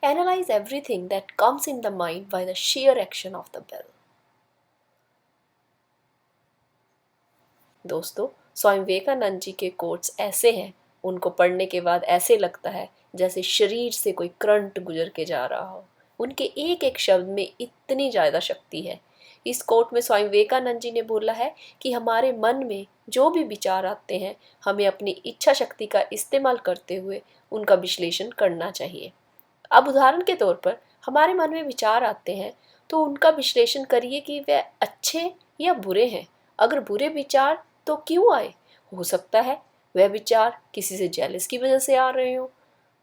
Analyze everything that comes in the mind by the sheer action of the will. दोस्तों, स्वामी विवेकानंद जी के quotes ऐसे हैं, उनको पढ़ने के बाद ऐसे लगता है जैसे शरीर से कोई करंट गुजर के जा रहा हो। उनके एक एक शब्द में इतनी ज़्यादा शक्ति है। इस कोट में स्वामी विवेकानंद जी ने बोला है कि हमारे मन में जो भी विचार आते हैं, हमें अपनी इच्छा शक्ति का इस्तेमाल करते हुए उनका विश्लेषण करना चाहिए। अब उदाहरण के तौर पर हमारे मन में विचार आते हैं तो उनका विश्लेषण करिए कि वे अच्छे या बुरे हैं। अगर बुरे विचार तो क्यों आए? हो सकता है वह विचार किसी से जेलस की वजह से आ रहे हो,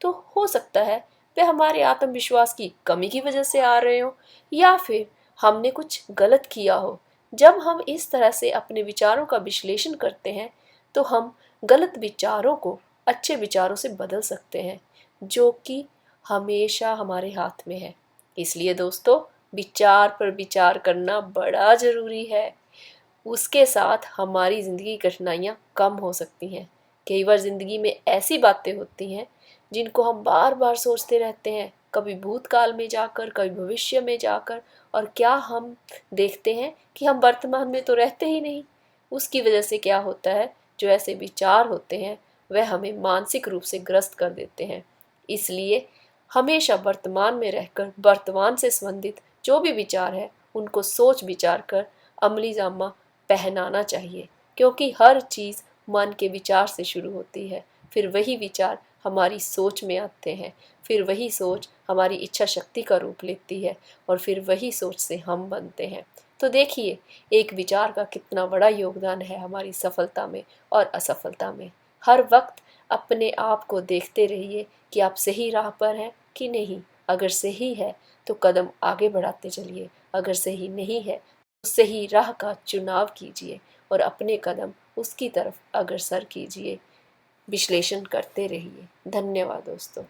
तो हो सकता है वह हमारे आत्मविश्वास की कमी की वजह से आ रहे हो, या फिर हमने कुछ गलत किया हो। जब हम इस तरह से अपने विचारों का विश्लेषण करते हैं तो हम गलत विचारों को अच्छे विचारों से बदल सकते हैं, जो कि हमेशा हमारे हाथ में है। इसलिए दोस्तों, विचार पर विचार करना बड़ा ज़रूरी है। उसके साथ हमारी ज़िंदगी की कठिनाइयाँ कम हो सकती हैं। कई बार ज़िंदगी में ऐसी बातें होती हैं जिनको हम बार बार सोचते रहते हैं, कभी भूतकाल में जाकर, कभी भविष्य में जाकर, और क्या हम देखते हैं कि हम वर्तमान में तो रहते ही नहीं। उसकी वजह से क्या होता है, जो ऐसे विचार होते हैं वह हमें मानसिक रूप से ग्रस्त कर देते हैं। इसलिए हमेशा वर्तमान में रहकर वर्तमान से संबंधित जो भी विचार है उनको सोच विचार कर अमली जामा पहनाना चाहिए, क्योंकि हर चीज़ मन के विचार से शुरू होती है। फिर वही विचार हमारी सोच में आते हैं, फिर वही सोच हमारी इच्छा शक्ति का रूप लेती है, और फिर वही सोच से हम बनते हैं। तो देखिए, एक विचार का कितना बड़ा योगदान है हमारी सफलता में और असफलता में। हर वक्त अपने आप को देखते रहिए कि आप सही राह पर हैं कि नहीं। अगर सही है तो कदम आगे बढ़ाते चलिए, अगर सही नहीं है तो सही राह का चुनाव कीजिए और अपने कदम उसकी तरफ अग्रसर कीजिए। विश्लेषण करते रहिए। धन्यवाद दोस्तों।